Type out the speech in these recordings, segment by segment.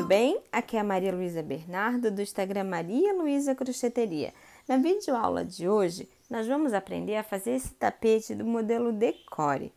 bem? Aqui é a Maria Luísa Bernardo do Instagram Maria Luísa Crocheteria. Na videoaula de hoje, nós vamos aprender a fazer esse tapete do modelo Decore.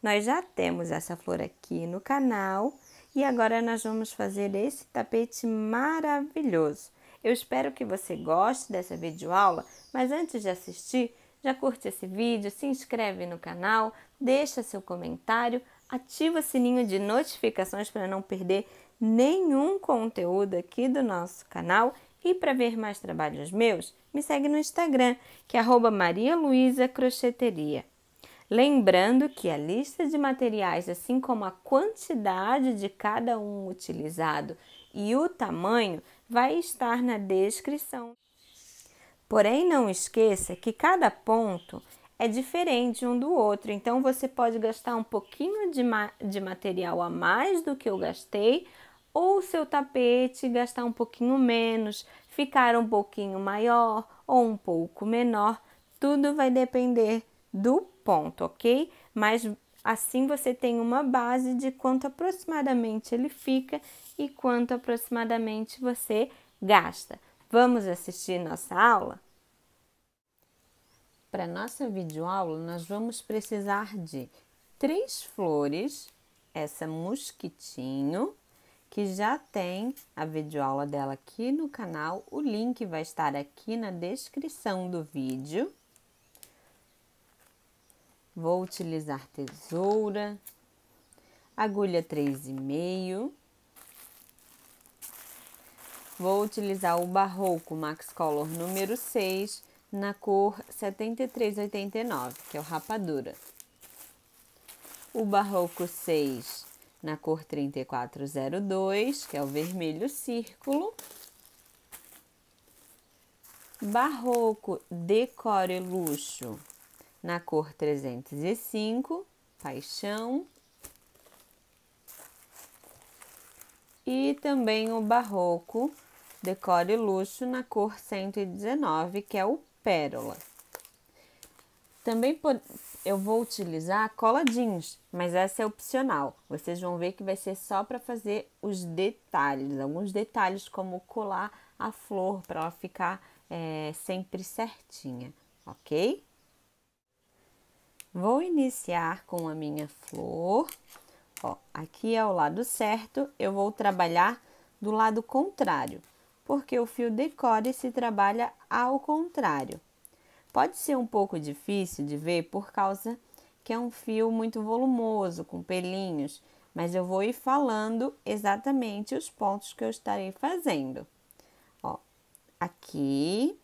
Nós já temos essa flor aqui no canal e agora nós vamos fazer esse tapete maravilhoso. Eu espero que você goste dessa videoaula, mas antes de assistir, já curte esse vídeo, se inscreve no canal, deixa seu comentário, ativa o sininho de notificações para não perder nenhum conteúdo aqui do nosso canal. E para ver mais trabalhos meus, me segue no Instagram, que é @marialuisacrocheteria. Lembrando que a lista de materiais, assim como a quantidade de cada um utilizado e o tamanho, vai estar na descrição. Porém, não esqueça que cada ponto é diferente um do outro, então você pode gastar um pouquinho de material a mais do que eu gastei, ou o seu tapete gastar um pouquinho menos, ficar um pouquinho maior ou um pouco menor, tudo vai depender do ponto, ok? Mas assim você tem uma base de quanto aproximadamente ele fica e quanto aproximadamente você gasta. Vamos assistir nossa aula? Para nossa videoaula, nós vamos precisar de 3 flores, essa mosquitinho, que já tem a videoaula dela aqui no canal. O link vai estar aqui na descrição do vídeo. Vou utilizar tesoura, agulha 3,5. Vou utilizar o Barroco Max Color número 6, na cor 7389, que é o rapadura. O Barroco 6, na cor 3402, que é o vermelho círculo. Barroco Decore Luxo, na cor 305, paixão. E também o Barroco Decore Luxo, na cor 119, que é o pérola. Também eu vou utilizar cola jeans, mas essa é opcional. Vocês vão ver que vai ser só para fazer os detalhes, alguns detalhes como colar a flor para ela ficar sempre certinha, ok? Vou iniciar com a minha flor. Ó, aqui é o lado certo, eu vou trabalhar do lado contrário, porque o fio decore se trabalha ao contrário. Pode ser um pouco difícil de ver por causa que é um fio muito volumoso, com pelinhos, mas eu vou ir falando exatamente os pontos que eu estarei fazendo. Ó, aqui,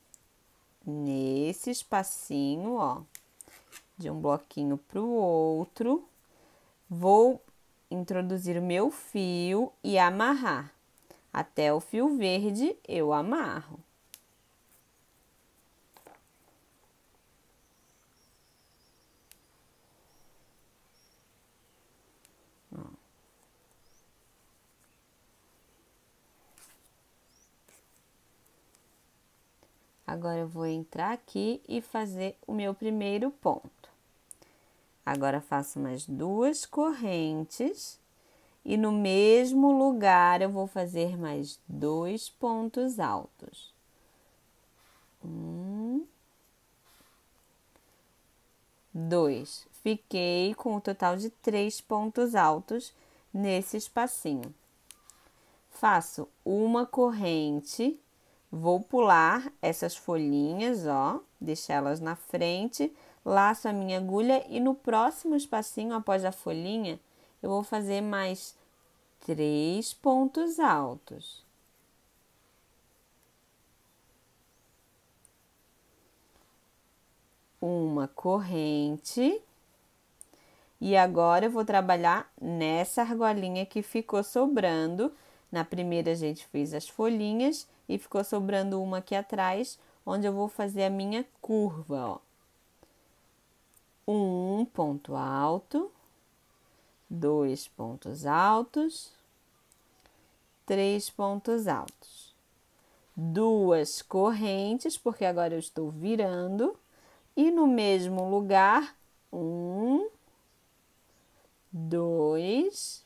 nesse espacinho, ó, de um bloquinho para o outro, vou introduzir o meu fio e amarrar. Até o fio verde eu amarro. Agora eu vou entrar aqui e fazer o meu primeiro ponto. Agora faço mais 2 correntes e no mesmo lugar eu vou fazer mais 2 pontos altos. 1, 2. Fiquei com o total de 3 pontos altos nesse espacinho. Faço uma corrente. Vou pular essas folhinhas, ó, deixá-las na frente, laço a minha agulha e no próximo espacinho, após a folhinha, eu vou fazer mais 3 pontos altos. Uma corrente. E agora eu vou trabalhar nessa argolinha que ficou sobrando. Na primeira a gente fez as folhinhas e ficou sobrando uma aqui atrás, onde eu vou fazer a minha curva, ó. 1 ponto alto, 2 pontos altos, 3 pontos altos. 2 correntes, porque agora eu estou virando, e no mesmo lugar, 1, 2,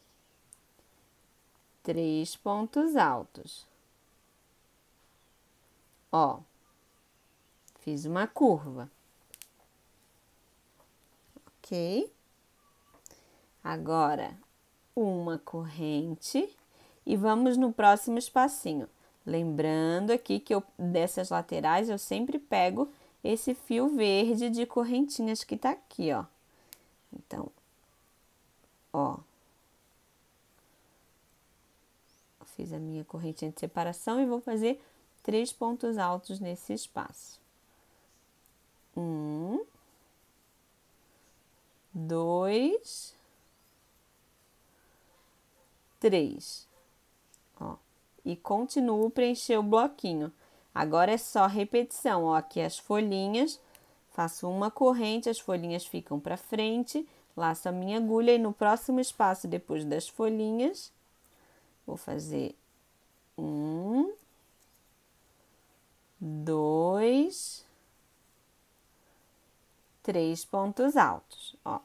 3 pontos altos. Ó, fiz uma curva. Ok? Agora, uma corrente e vamos no próximo espacinho. Lembrando aqui que dessas laterais eu sempre pego esse fio verde de correntinhas que tá aqui, ó. Então, ó. Fiz a minha correntinha de separação e vou fazer 3 pontos altos nesse espaço. 1, 2, 3. Ó, e continuo preencher o bloquinho. Agora é só repetição, ó, aqui as folhinhas, faço uma corrente, as folhinhas ficam para frente, laço a minha agulha e no próximo espaço depois das folhinhas, vou fazer 1, 2, 3 pontos altos, ó.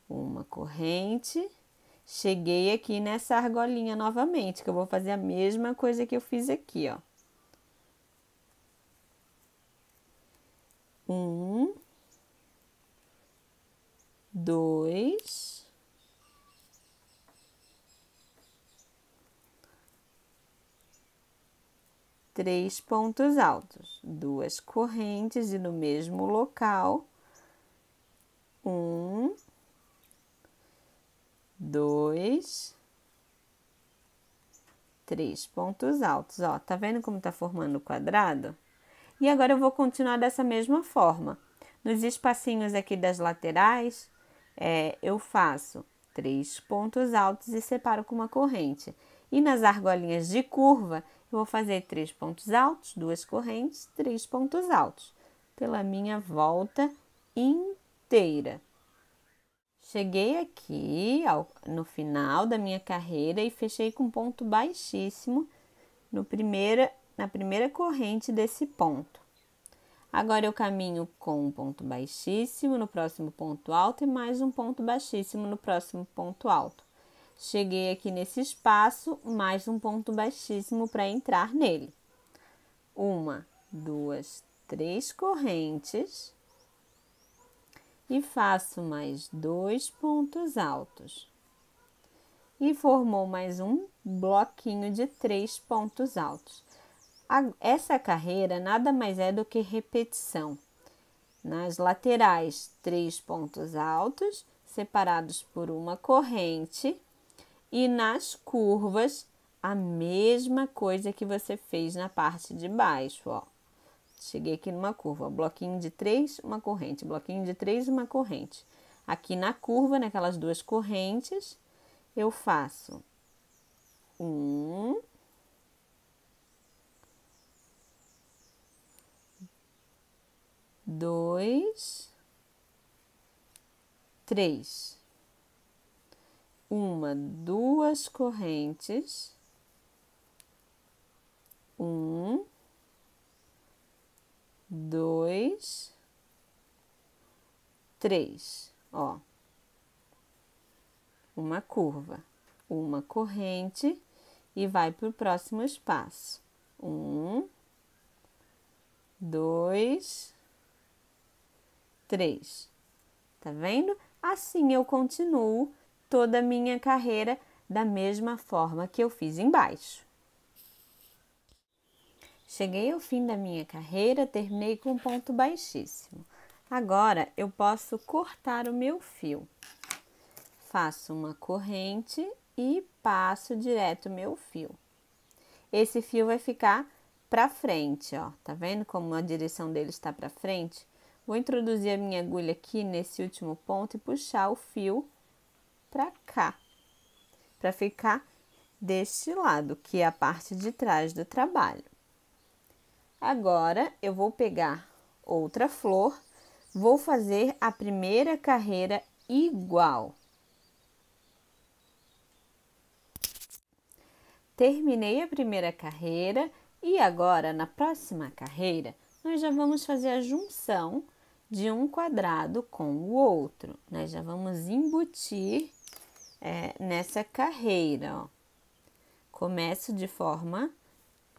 Uma corrente, cheguei aqui nessa argolinha novamente, que eu vou fazer a mesma coisa que eu fiz aqui, ó. 1, 2, 3 pontos altos, 2 correntes e no mesmo local, 1, 2, 3 pontos altos, ó, tá vendo como tá formando o quadrado? E agora eu vou continuar dessa mesma forma. Nos espacinhos aqui das laterais, eu faço 3 pontos altos e separo com uma corrente. E nas argolinhas de curva, eu vou fazer 3 pontos altos, 2 correntes, 3 pontos altos, pela minha volta inteira. Cheguei aqui no final da minha carreira e fechei com ponto baixíssimo na primeira corrente desse ponto. Agora eu caminho com um ponto baixíssimo no próximo ponto alto e mais um ponto baixíssimo no próximo ponto alto. Cheguei aqui nesse espaço, mais um ponto baixíssimo para entrar nele. 1, 2, 3 correntes e faço mais 2 pontos altos. E formou mais um bloquinho de 3 pontos altos. Essa carreira nada mais é do que repetição. Nas laterais, 3 pontos altos, separados por uma corrente. E nas curvas, a mesma coisa que você fez na parte de baixo, ó. Cheguei aqui numa curva, bloquinho de 3, uma corrente, bloquinho de 3, uma corrente. Aqui na curva, naquelas 2 correntes, eu faço 1, 2, 3. 1, 2 correntes, 1, 2, 3, ó, uma curva, uma corrente e vai para o próximo espaço. 1, 2, 3. Tá vendo? Assim eu continuo toda a minha carreira da mesma forma que eu fiz embaixo. Cheguei ao fim da minha carreira, terminei com um ponto baixíssimo. Agora, eu posso cortar o meu fio. Faço uma corrente e passo direto o meu fio. Esse fio vai ficar para frente, ó. Tá vendo como a direção dele está para frente? Vou introduzir a minha agulha aqui nesse último ponto e puxar o fio para cá, para ficar deste lado, que é a parte de trás do trabalho. Agora, eu vou pegar outra flor, vou fazer a primeira carreira igual. Terminei a primeira carreira e agora, na próxima carreira, nós já vamos fazer a junção de um quadrado com o outro. Nós já vamos embutir nessa carreira, ó. Começo de forma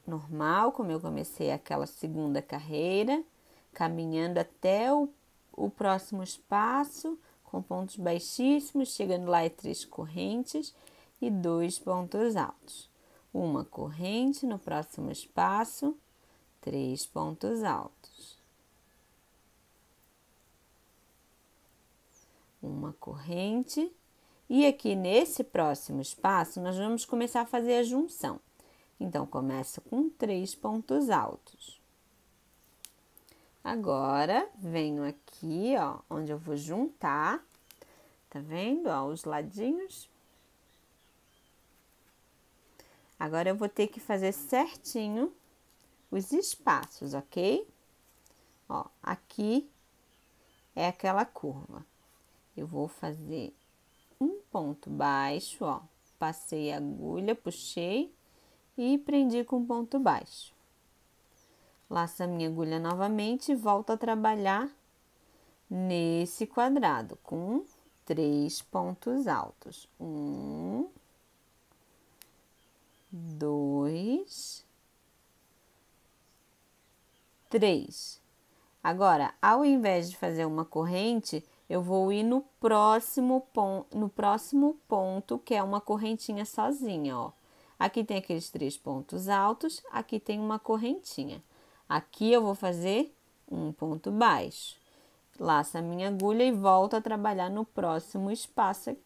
normal, como eu comecei aquela segunda carreira, caminhando até o próximo espaço, com pontos baixíssimos, chegando lá é 3 correntes e 2 pontos altos. Uma corrente no próximo espaço, 3 pontos altos. Uma corrente. E aqui nesse próximo espaço, nós vamos começar a fazer a junção. Então, começa com 3 pontos altos. Agora, venho aqui, ó, onde eu vou juntar. Tá vendo, ó, os ladinhos? Agora, eu vou ter que fazer certinho os espaços, ok? Ó, aqui é aquela curva. Eu vou fazer um ponto baixo, ó. Passei a agulha, puxei e prendi com ponto baixo. Laço a minha agulha novamente e volto a trabalhar nesse quadrado com 3 pontos altos. 1, 2, 3. Agora, ao invés de fazer uma corrente, eu vou ir no próximo ponto, que é uma correntinha sozinha, ó. Aqui tem aqueles 3 pontos altos, aqui tem uma correntinha. Aqui eu vou fazer um ponto baixo. Laço a minha agulha e volto a trabalhar no próximo espaço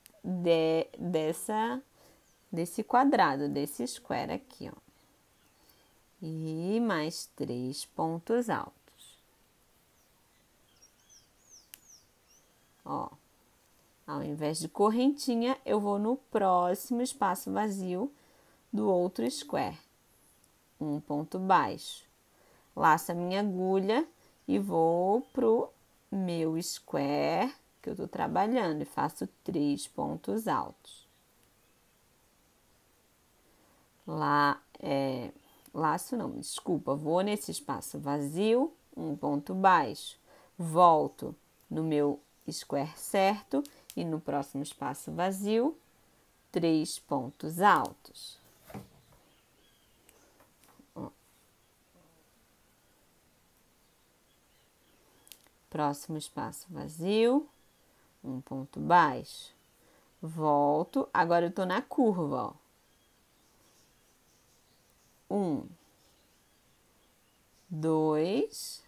desse quadrado, desse square aqui, ó. E mais 3 pontos altos. Ó, ao invés de correntinha, eu vou no próximo espaço vazio do outro square. Um ponto baixo. Laço a minha agulha e vou pro meu square que eu tô trabalhando e faço 3 pontos altos. Laço não, desculpa, vou nesse espaço vazio, um ponto baixo, volto no meu square certo e no próximo espaço vazio, 3 pontos altos. Ó. Próximo espaço vazio, um ponto baixo, volto, agora eu tô na curva, ó. 1, 2,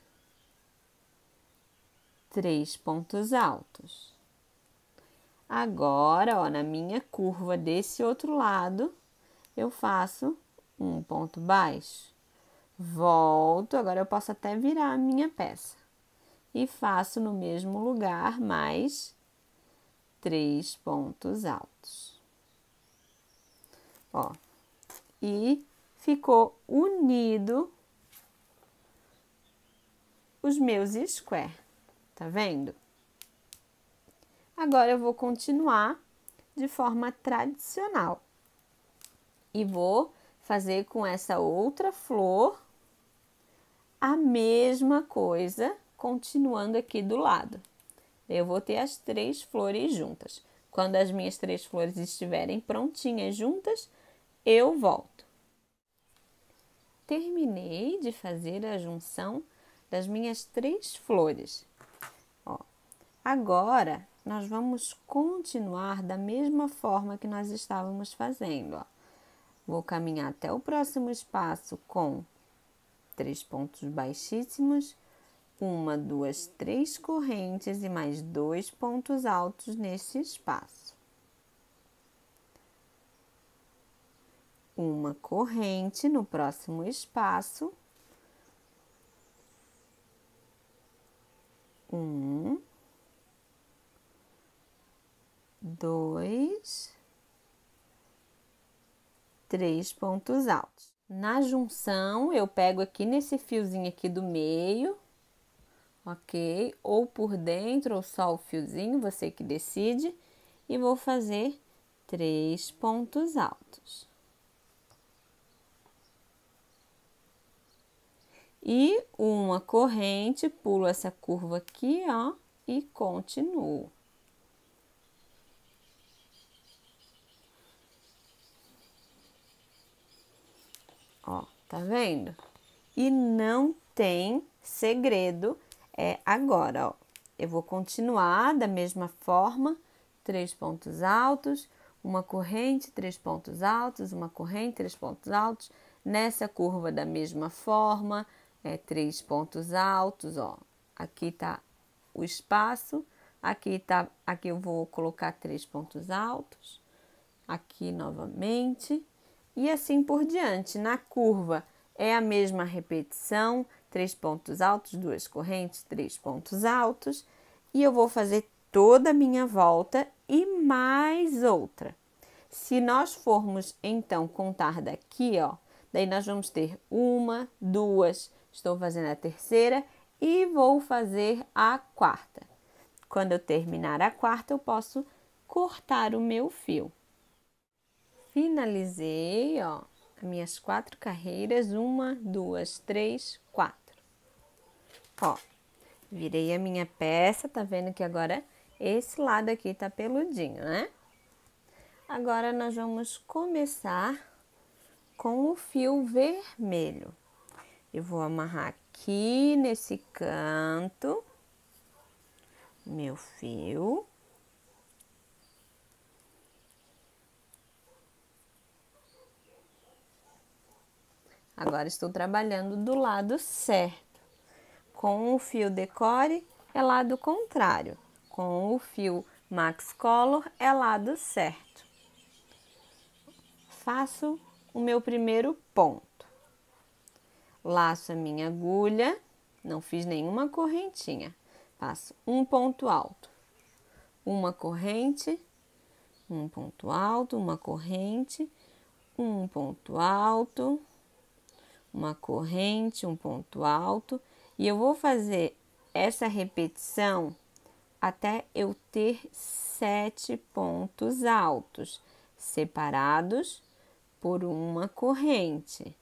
3 pontos altos. Agora, ó, na minha curva desse outro lado, eu faço um ponto baixo, volto, agora eu posso até virar a minha peça. E faço no mesmo lugar mais 3 pontos altos. Ó, e ficou unido os meus square, tá vendo? Agora eu vou continuar de forma tradicional e vou fazer com essa outra flor a mesma coisa, continuando aqui do lado. Eu vou ter as 3 flores juntas. Quando as minhas 3 flores estiverem prontinhas juntas, eu volto. Terminei de fazer a junção das minhas 3 flores. Ó, agora, nós vamos continuar da mesma forma que nós estávamos fazendo, ó. Vou caminhar até o próximo espaço com 3 pontos baixíssimos, 1, 2, 3 correntes e mais 2 pontos altos nesse espaço. Uma corrente no próximo espaço. 1, 2, 3 pontos altos. Na junção, eu pego aqui nesse fiozinho aqui do meio, ok? Ou por dentro, ou só o fiozinho, você que decide. E vou fazer 3 pontos altos. E uma corrente, pulo essa curva aqui, ó, e continuo. Tá vendo? E não tem segredo agora, ó. Eu vou continuar da mesma forma, 3 pontos altos, uma corrente, 3 pontos altos, uma corrente, 3 pontos altos. Nessa curva da mesma forma, 3 pontos altos, ó. Aqui tá o espaço, aqui eu vou colocar 3 pontos altos, aqui novamente, e assim por diante. Na curva é a mesma repetição, 3 pontos altos, 2 correntes, 3 pontos altos, e eu vou fazer toda a minha volta e mais outra. Se nós formos então contar daqui, ó, daí nós vamos ter 1, 2, estou fazendo a terceira e vou fazer a quarta. Quando eu terminar a quarta, eu posso cortar o meu fio. Finalizei, ó, as minhas 4 carreiras, 1, 2, 3, 4. Ó, virei a minha peça, tá vendo que agora esse lado aqui tá peludinho, né? Agora nós vamos começar com o fio vermelho. Eu vou amarrar aqui nesse canto meu fio. Agora estou trabalhando do lado certo. Com o fio decore é lado contrário. Com o fio Max Color é lado certo. Faço o meu primeiro ponto. Laço a minha agulha, não fiz nenhuma correntinha. Faço um ponto alto, uma corrente, um ponto alto, uma corrente, um ponto alto, uma corrente, um ponto alto. E eu vou fazer essa repetição até eu ter 7 pontos altos, separados por uma corrente.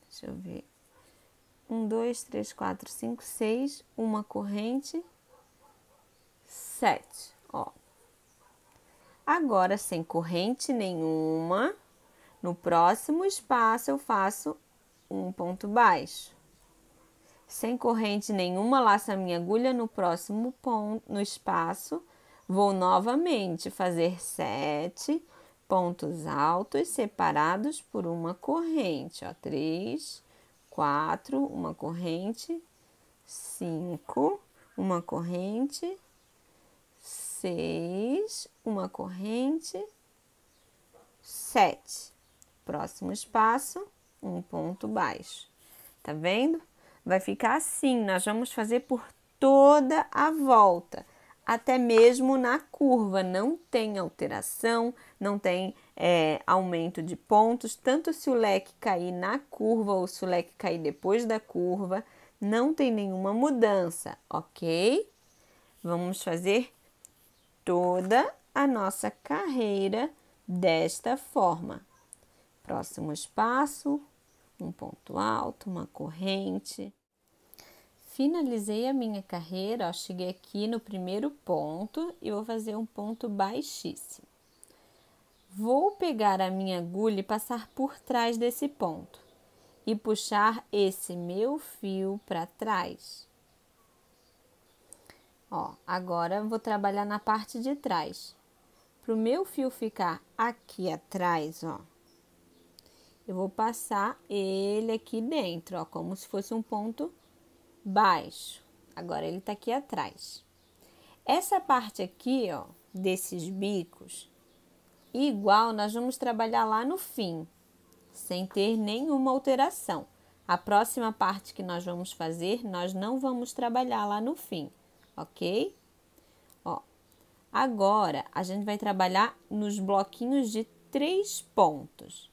Deixa eu ver. 1, 2, 3, 4, 5, 6, uma corrente, 7, ó. Agora, sem corrente nenhuma, no próximo espaço eu faço um ponto baixo. Sem corrente nenhuma, laço a minha agulha no próximo ponto, no espaço, vou novamente fazer 7 pontos altos separados por uma corrente, ó, 3, 4, uma corrente, 5, uma corrente, 6, uma corrente, 7. Próximo espaço, um ponto baixo. Tá vendo? Vai ficar assim, nós vamos fazer por toda a volta, até mesmo na curva, não tem alteração, não tem aumento de pontos, tanto se o leque cair na curva ou se o leque cair depois da curva, não tem nenhuma mudança, ok? Vamos fazer toda a nossa carreira desta forma. Próximo espaço, um ponto alto, uma corrente. Finalizei a minha carreira, ó, cheguei aqui no primeiro ponto e vou fazer um ponto baixíssimo. Vou pegar a minha agulha e passar por trás desse ponto e puxar esse meu fio para trás. Ó, agora vou trabalhar na parte de trás. Para o meu fio ficar aqui atrás, ó, eu vou passar ele aqui dentro, ó, como se fosse um ponto baixo. Agora ele tá aqui atrás. Essa parte aqui, ó, desses bicos, igual nós vamos trabalhar lá no fim, sem ter nenhuma alteração. A próxima parte que nós vamos fazer, nós não vamos trabalhar lá no fim, ok? Ó, agora a gente vai trabalhar nos bloquinhos de 3 pontos.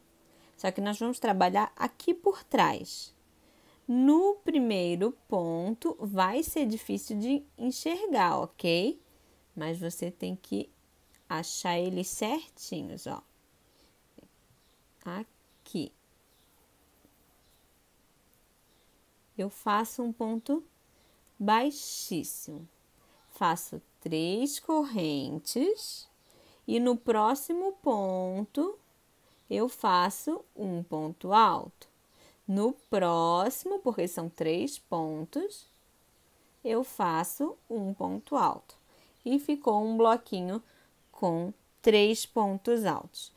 Só que nós vamos trabalhar aqui por trás. No primeiro ponto, vai ser difícil de enxergar, ok? Mas você tem que achar eles certinhos, ó. Aqui. Eu faço um ponto baixíssimo. Faço 3 correntes e no próximo ponto eu faço um ponto alto. No próximo, porque são 3 pontos, eu faço um ponto alto. E ficou um bloquinho com 3 pontos altos.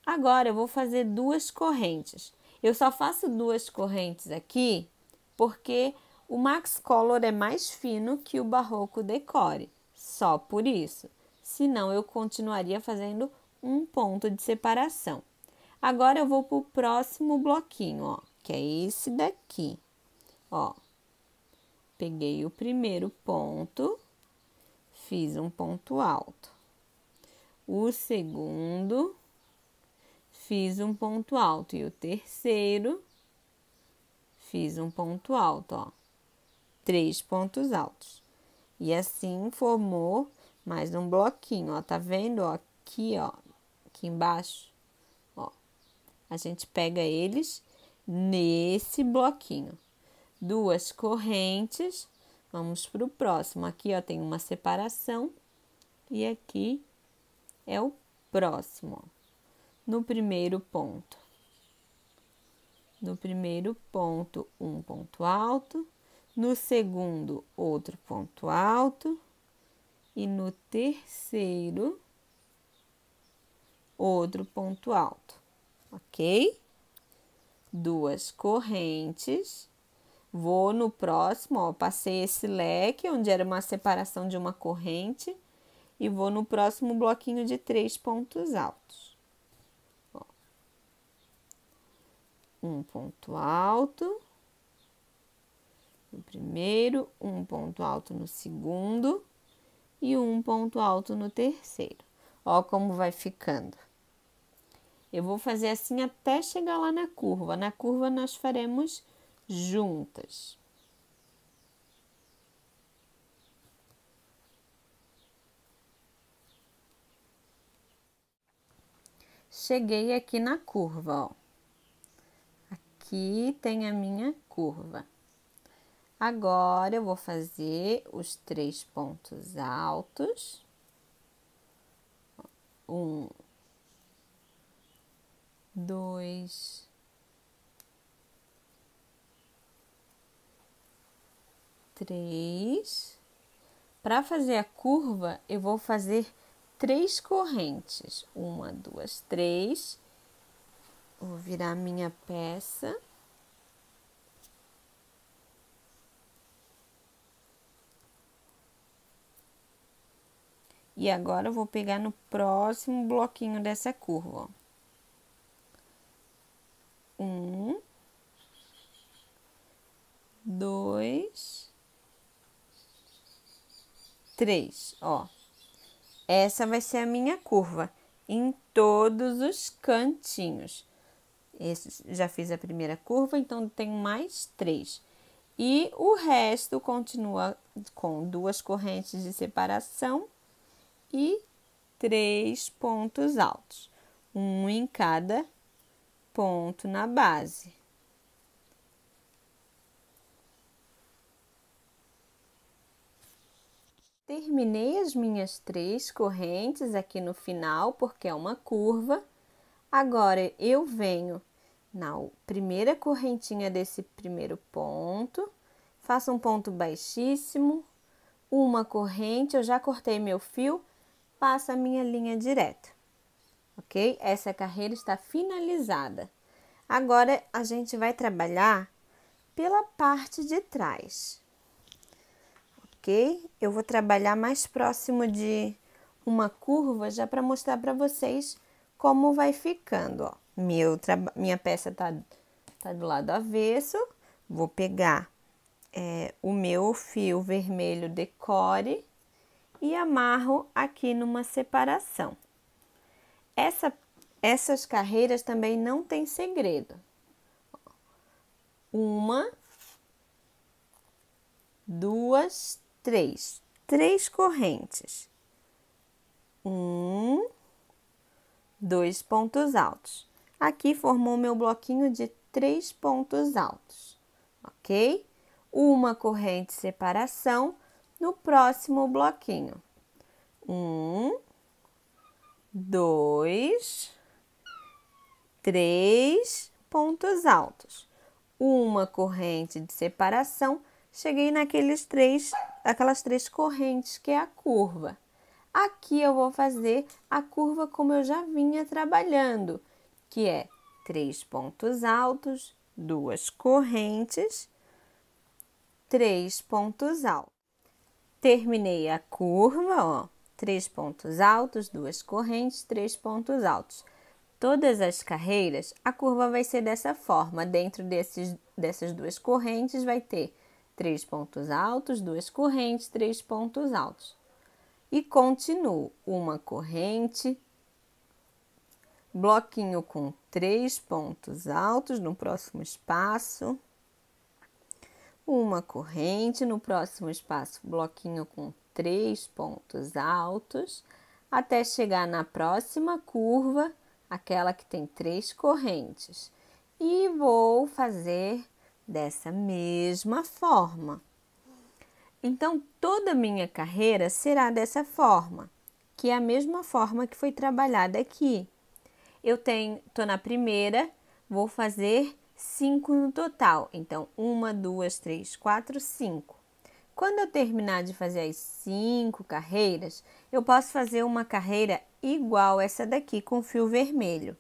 Agora, eu vou fazer 2 correntes. Eu só faço 2 correntes aqui porque o Max Color é mais fino que o Barroco Decore. Só por isso. Senão, eu continuaria fazendo um ponto de separação. Agora, eu vou para o próximo bloquinho, ó, que é esse daqui. Ó, peguei o primeiro ponto, fiz um ponto alto. O segundo, fiz um ponto alto. E o terceiro, fiz um ponto alto, ó. 3 pontos altos. E assim formou mais um bloquinho, ó. Tá vendo, ó? Aqui, ó. Aqui embaixo, ó. A gente pega eles nesse bloquinho. 2 correntes. Vamos para o próximo. Aqui, ó, tem uma separação. E aqui é o próximo, ó. No primeiro ponto. No primeiro ponto, um ponto alto. No segundo, outro ponto alto. E no terceiro, outro ponto alto. Ok? 2 correntes. Vou no próximo, ó, passei esse leque, onde era uma separação de uma corrente. E vou no próximo bloquinho de 3 pontos altos. Ó. Um ponto alto no primeiro, um ponto alto no segundo e um ponto alto no terceiro. Ó como vai ficando. Eu vou fazer assim até chegar lá na curva. Na curva nós faremos juntas. Cheguei aqui na curva, ó. Aqui tem a minha curva. Agora, eu vou fazer os 3 pontos altos. 1, 2, 3. Para fazer a curva, eu vou fazer 3 correntes. 1, 2, 3. Vou virar minha peça. E agora, eu vou pegar no próximo bloquinho dessa curva, ó. 1, 2, 3, ó. Essa vai ser a minha curva em todos os cantinhos. Já fiz a primeira curva, então tenho mais 3. E o resto continua com 2 correntes de separação e 3 pontos altos, um em cada ponto na base. Terminei as minhas 3 correntes aqui no final, porque é uma curva. Agora, eu venho na primeira correntinha desse primeiro ponto, faço um ponto baixíssimo, uma corrente, eu já cortei meu fio, passo a minha linha direta, ok? Essa carreira está finalizada. Agora, a gente vai trabalhar pela parte de trás, ok? Eu vou trabalhar mais próximo de uma curva, já para mostrar para vocês como vai ficando, ó. Minha peça tá do lado avesso, vou pegar o meu fio vermelho decore e amarro aqui numa separação. Essas carreiras também não tem segredo. 1, 2, 3. 3 correntes. 1, 2 pontos altos. Aqui formou meu bloquinho de 3 pontos altos, ok? Uma corrente de separação no próximo bloquinho. 1, 2, 3 pontos altos, uma corrente de separação, cheguei aquelas 3 correntes, que é a curva. Aqui eu vou fazer a curva como eu já vinha trabalhando, que é 3 pontos altos, 2 correntes, 3 pontos altos. Terminei a curva, ó, 3 pontos altos, 2 correntes, 3 pontos altos. Todas as carreiras, a curva vai ser dessa forma. Dentro dessas 2 correntes vai ter 3 pontos altos, 2 correntes, 3 pontos altos. E continuo uma corrente, bloquinho com 3 pontos altos no próximo espaço, uma corrente, no próximo espaço, bloquinho com 3 pontos altos, até chegar na próxima curva, aquela que tem 3 correntes. E vou fazer dessa mesma forma. Então, toda a minha carreira será dessa forma, que é a mesma forma que foi trabalhada aqui. Tô na primeira, vou fazer 5 no total. Então, 1, 2, 3, 4, 5. Quando eu terminar de fazer as 5 carreiras, eu posso fazer uma carreira igual essa daqui com fio vermelho,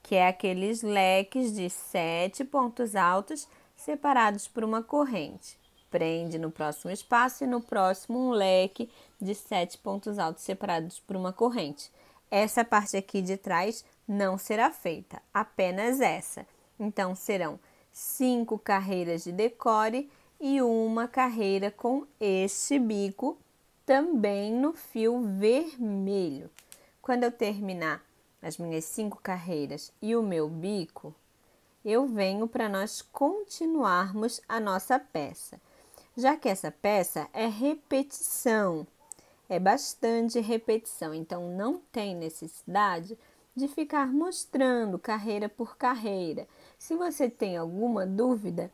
que é aqueles leques de 7 pontos altos separados por uma corrente. Prende no próximo espaço e no próximo um leque de 7 pontos altos separados por uma corrente. Essa parte aqui de trás não será feita, apenas essa. Então, serão 5 carreiras de decore e uma carreira com este bico também no fio vermelho. Quando eu terminar as minhas 5 carreiras e o meu bico, eu venho para nós continuarmos a nossa peça. Já que essa peça é repetição, é bastante repetição, então não tem necessidade de ficar mostrando carreira por carreira. Se você tem alguma dúvida,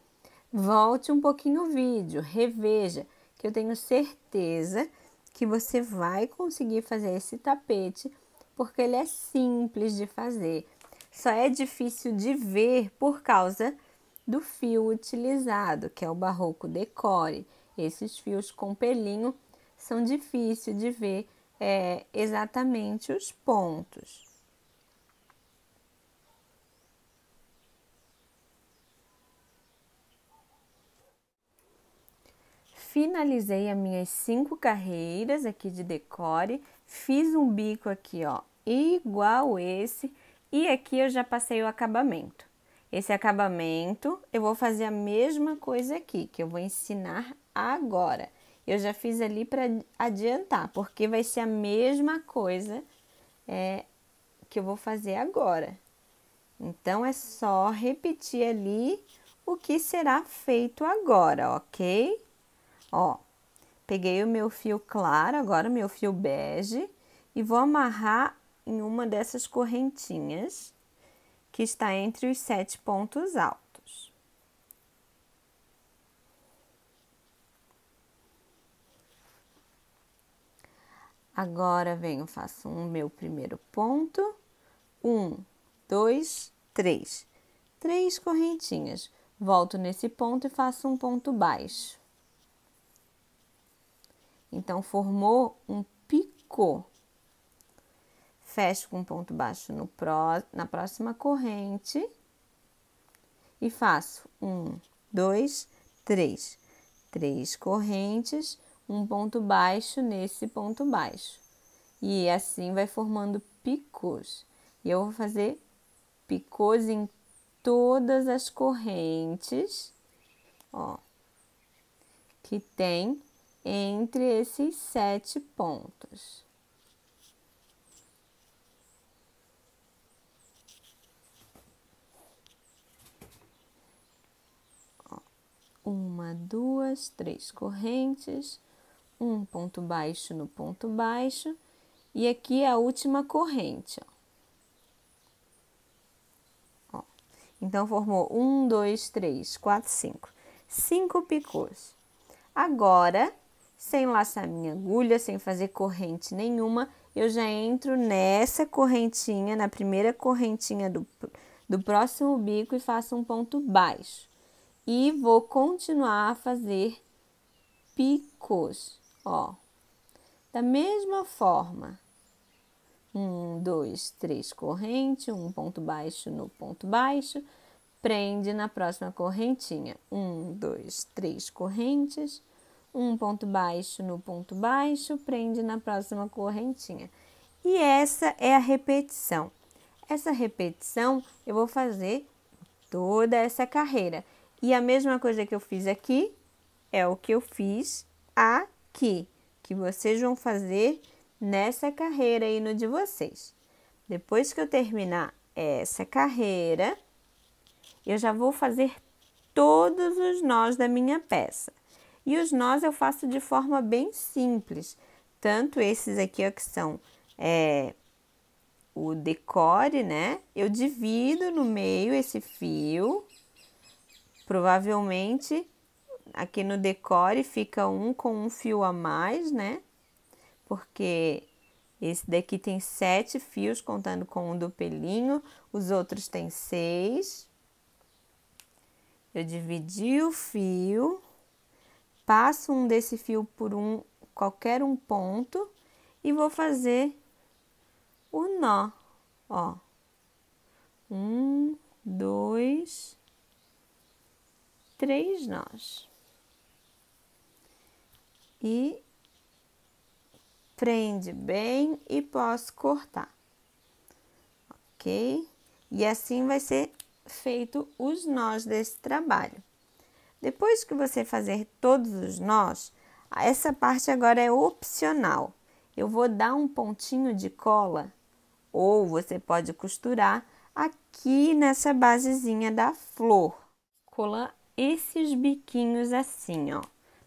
volte um pouquinho o vídeo, reveja, que eu tenho certeza que você vai conseguir fazer esse tapete, porque ele é simples de fazer. Só é difícil de ver por causa do fio utilizado, que é o Barroco Decore. Esses fios com pelinho são difíceis de ver exatamente os pontos. Finalizei as minhas 5 carreiras aqui de decore, fiz um bico aqui, ó, igual esse, e aqui eu já passei o acabamento. Esse acabamento, eu vou fazer a mesma coisa aqui, que eu vou ensinar agora. Eu já fiz ali para adiantar, porque vai ser a mesma coisa que eu vou fazer agora. Então, é só repetir ali o que será feito agora, ok? Ó, peguei o meu fio claro, agora o meu fio bege, e vou amarrar em uma dessas correntinhas que está entre os 7 pontos altos. Agora, venho, faço o meu primeiro ponto, 1, 2, 3. 3 correntinhas. Volto nesse ponto e faço um ponto baixo. Então, formou um picô. Fecho com um ponto baixo na próxima corrente e faço 1, 2, 3. 3 correntes, um ponto baixo nesse ponto baixo. E assim vai formando picôs. E eu vou fazer picôs em todas as correntes, ó, que tem entre esses 7 pontos. Ó, 1, 2, 3 correntes, um ponto baixo no ponto baixo, e aqui a última corrente, ó. Então, formou 1, 2, 3, 4, 5. 5 picôs. Agora, sem laçar minha agulha, sem fazer corrente nenhuma, eu já entro nessa correntinha, na primeira correntinha do próximo bico e faço um ponto baixo. E vou continuar a fazer picos, ó, da mesma forma. 1, 2, 3 corrente, um ponto baixo no ponto baixo, prende na próxima correntinha. 1, 2, 3 correntes, um ponto baixo no ponto baixo, prende na próxima correntinha. E essa é a repetição. Essa repetição eu vou fazer toda essa carreira. E a mesma coisa que eu fiz aqui é o que eu fiz aqui, que vocês vão fazer nessa carreira aí no de vocês. Depois que eu terminar essa carreira, eu já vou fazer todos os nós da minha peça. E os nós eu faço de forma bem simples. Tanto esses aqui, ó, que são o decore, né? Eu divido no meio esse fio. Provavelmente aqui no decore fica um com um fio a mais, né? Porque esse daqui tem 7 fios, contando com o do pelinho, os outros têm 6. Eu dividi o fio, passo um desse fio por qualquer um ponto e vou fazer o nó, ó. 1, 2, 3 nós. E prende bem e posso cortar, ok? E assim vai ser feito os nós desse trabalho. Depois que você fazer todos os nós, essa parte agora é opcional. Eu vou dar um pontinho de cola, ou você pode costurar aqui nessa basezinha da flor. Colar esses biquinhos assim, ó,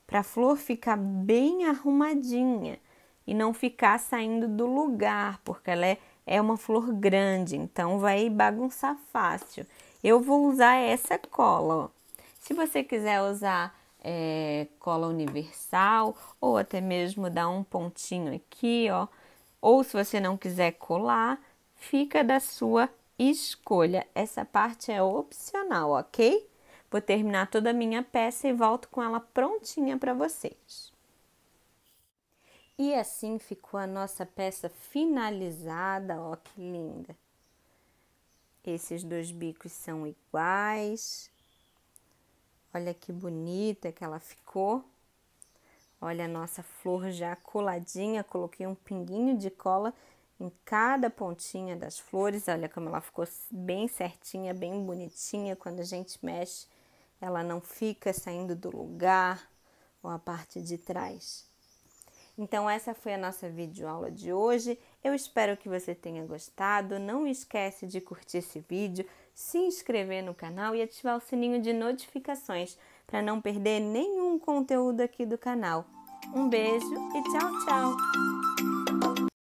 para a flor ficar bem arrumadinha e não ficar saindo do lugar, porque ela é uma flor grande, então vai bagunçar fácil. Eu vou usar essa cola, ó. Se você quiser usar cola universal, ou até mesmo dar um pontinho aqui, ó, ou se você não quiser colar, fica da sua escolha. Essa parte é opcional, ok? Vou terminar toda a minha peça e volto com ela prontinha para vocês. E assim ficou a nossa peça finalizada, ó, que linda. Esses 2 bicos são iguais. Olha que bonita que ela ficou. Olha a nossa flor já coladinha, coloquei um pinguinho de cola em cada pontinha das flores. Olha como ela ficou bem certinha, bem bonitinha. Quando a gente mexe, ela não fica saindo do lugar, ou a parte de trás. Então essa foi a nossa videoaula de hoje. Eu espero que você tenha gostado. Não esquece de curtir esse vídeo, se inscrever no canal e ativar o sininho de notificações para não perder nenhum conteúdo aqui do canal. Um beijo e tchau, tchau!